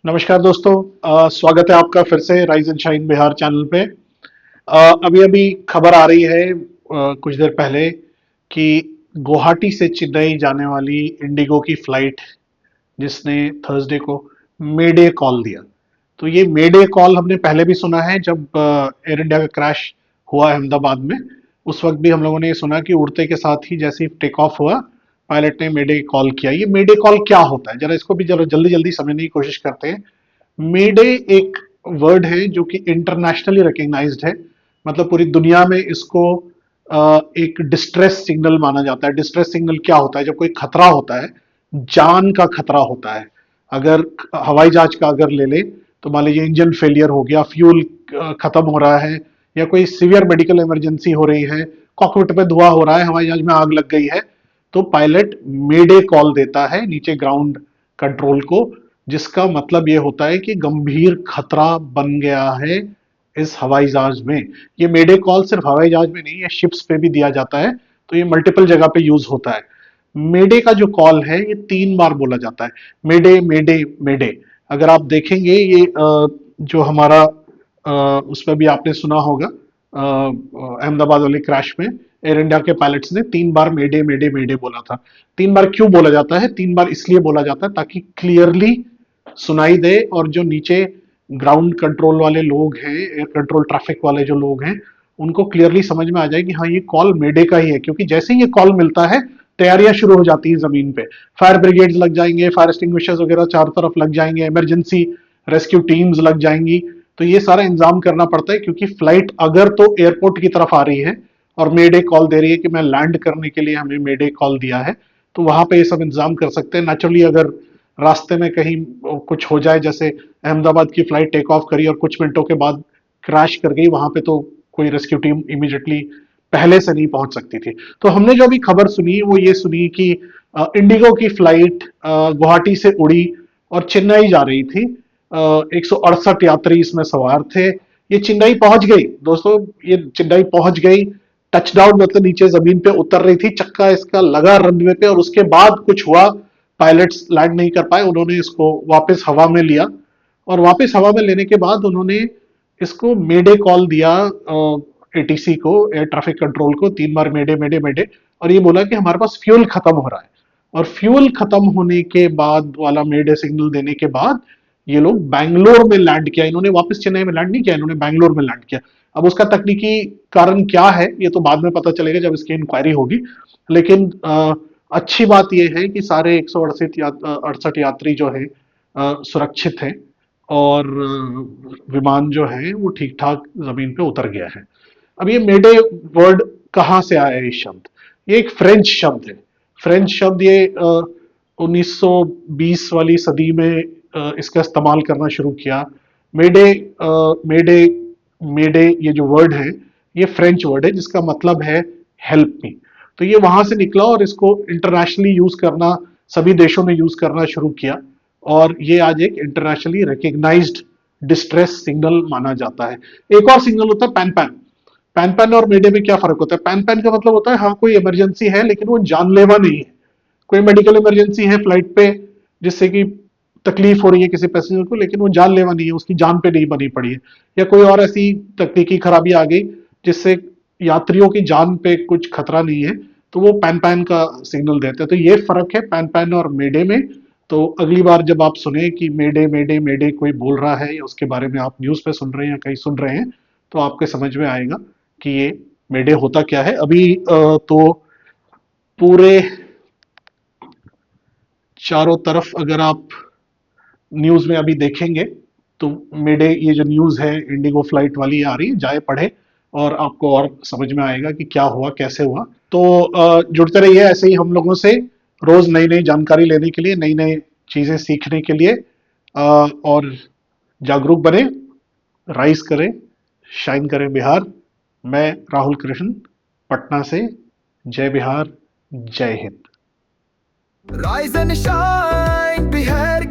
नमस्कार दोस्तों। स्वागत है आपका फिर से rise and shine Bihar channel पे। अभी अभी खबर आ रही है कुछ देर पहले कि गुवाहाटी से चेन्नई जाने वाली इंडिगो की फ्लाइट जिसने थर्सडे को मेडे कॉल दिया। तो ये मेडे कॉल हमने पहले भी सुना है जब एयर इंडिया का क्रैश हुआ अहमदाबाद में। उस वक्त भी हम लोगों ने ये सुना कि उड़ते के साथ ही जैसे ही टेक ऑफ हुआ पायलट ने मेडे कॉल किया। ये मेडे कॉल क्या होता है, जरा इसको भी जरा जल्दी जल्दी समझने की कोशिश करते हैं। मेडे एक वर्ड है जो कि इंटरनेशनली रिकग्नाइज्ड है। मतलब पूरी दुनिया में इसको एक डिस्ट्रेस सिग्नल माना जाता है। डिस्ट्रेस सिग्नल क्या होता है? जब कोई खतरा होता है, जान का खतरा होता है। अगर हवाई जहाज का अगर ले ले तो मान लीजिए इंजन फेलियर हो गया, फ्यूल खत्म हो रहा है, या कोई सीवियर मेडिकल इमरजेंसी हो रही है, कॉकपिट पे धुआं हो रहा है, हवाई जहाज में आग लग गई है, तो पायलट मेडे कॉल देता है नीचे ग्राउंड कंट्रोल को, जिसका मतलब ये होता है कि गंभीर खतरा बन गया है इस हवाई जहाज में। ये मेडे कॉल सिर्फ हवाई जहाज में नहीं, ये शिप्स पे भी दिया जाता है। तो ये मल्टीपल जगह पे यूज होता है। मेडे का जो कॉल है ये 3 बार बोला जाता है। मेडे मेडे मेडे। अगर आप देखेंगे ये जो हमारा उस पर भी आपने सुना होगा, अहमदाबाद वाले क्रैश में एयर इंडिया के पायलट्स ने 3 बार मेडे मेडे मेडे बोला था। 3 बार क्यों बोला जाता है? 3 बार इसलिए बोला जाता है ताकि क्लियरली सुनाई दे, और जो नीचे ग्राउंड कंट्रोल वाले लोग हैं, एयर कंट्रोल ट्रैफिक वाले जो लोग हैं, उनको क्लियरली समझ में आ जाए कि हाँ ये कॉल मेडे का ही है। क्योंकि जैसे ही ये कॉल मिलता है तैयारियां शुरू हो जाती हैं जमीन पे। फायर ब्रिगेड्स लग जाएंगे, फायर एक्सटिंग्विशर्स वगैरह चारों तरफ लग जाएंगे, इमरजेंसी रेस्क्यू टीम्स लग जाएंगी। तो ये सारा इंतजाम करना पड़ता है, क्योंकि फ्लाइट अगर तो एयरपोर्ट की तरफ आ रही है और मेडे कॉल दे रही है कि मैं लैंड करने के लिए हमें मेडे कॉल दिया है, तो वहां पे ये सब इंतजाम कर सकते हैं। नेचुरली अगर रास्ते में कहीं कुछ हो जाए, जैसे अहमदाबाद की फ्लाइट टेक ऑफ करी और कुछ मिनटों के बाद क्रैश कर गई, वहां पे तो कोई रेस्क्यू टीम इमीडिएटली पहले से नहीं पहुंच सकती थी। तो हमने जो अभी खबर सुनी वो ये सुनी कि इंडिगो की फ्लाइट गुवाहाटी से उड़ी और चेन्नई जा रही थी। 168 यात्री इसमें सवार थे। ये चेन्नई पहुंच गई दोस्तों, ये चेन्नई पहुंच गई। टचडाउन मतलब नीचे जमीन पे उतर रही थी, चक्का इसका लगा रनवे पे, और उसके बाद कुछ हुआ, पायलट्स लैंड नहीं कर पाए, उन्होंने इसको वापस हवा में लिया। और वापस हवा में लेने के बाद उन्होंने इसको मेडे कॉल दिया एटीसी को, एयर ट्रैफिक कंट्रोल को, 3 बार मेडे मेडे मेडे। और ये बोला कि हमारे पास फ्यूल खत्म हो रहा है। और फ्यूल खत्म होने के बाद वाला मेडे सिग्नल देने के बाद ये लोग बैंगलोर में लैंड किया। इन्होंने वापस चेन्नई में लैंड नहीं किया, इन्होंने बैंगलोर में लैंड किया। अब उसका तकनीकी कारण क्या है ये तो बाद में पता चलेगा जब इसकी इंक्वायरी होगी। लेकिन अच्छी बात यह है कि सारे 168 यात्री जो है सुरक्षित हैं, और विमान जो है वो ठीक ठाक जमीन पे उतर गया है। अब ये मेडे वर्ड कहाँ से आया है? ये शब्द, ये एक फ्रेंच शब्द है। फ्रेंच शब्द ये 1920 वाली सदी में इसका इस्तेमाल करना शुरू किया। मेडे मेडे मेडे ये जो वर्ड है ये फ्रेंच वर्ड है जिसका मतलब है हेल्प मी। तो ये वहां से निकला और इसको इंटरनेशनली यूज करना, सभी देशों ने यूज करना शुरू किया, और ये आज एक इंटरनेशनली रिकग्नाइज्ड डिस्ट्रेस सिग्नल माना जाता है। एक और सिग्नल होता है पैन पैन। पैन पैन और मेडे में क्या फर्क होता है? पैन पैन का मतलब होता है हाँ कोई इमरजेंसी है लेकिन वो जानलेवा नहीं है। कोई मेडिकल इमरजेंसी है फ्लाइट पे, जिससे कि तकलीफ हो रही है किसी पैसेंजर को, लेकिन वो जानलेवा नहीं है, उसकी जान पे नहीं बनी पड़ी है। या कोई और ऐसी तकनीकी खराबी आ गई जिससे यात्रियों की जान पे कुछ खतरा नहीं है, तो वो पैन पैन का सिग्नल देते हैं। तो ये फर्क है पैन पैन और मेडे में। तो अगली बार जब आप सुने कि मेडे मेडे मेडे कोई बोल रहा है, या उसके बारे में आप न्यूज पे सुन रहे हैं या कहीं सुन रहे हैं, तो आपके समझ में आएगा कि ये मेडे होता क्या है। अभी तो पूरे चारों तरफ अगर आप न्यूज में अभी देखेंगे तो मेडे, ये जो न्यूज है इंडिगो फ्लाइट वाली आ रही है, जाए पढ़े और आपको और समझ में आएगा कि क्या हुआ कैसे हुआ। तो जुड़ते रहिए ऐसे ही हम लोगों से, रोज नई नई जानकारी लेने के लिए, नई नई चीजें सीखने के लिए, और जागरूक बने, राइज करें, शाइन करें बिहार। मैं राहुल कृष्ण, पटना से। जय बिहार, जय Hind. Rise and shine, Bihar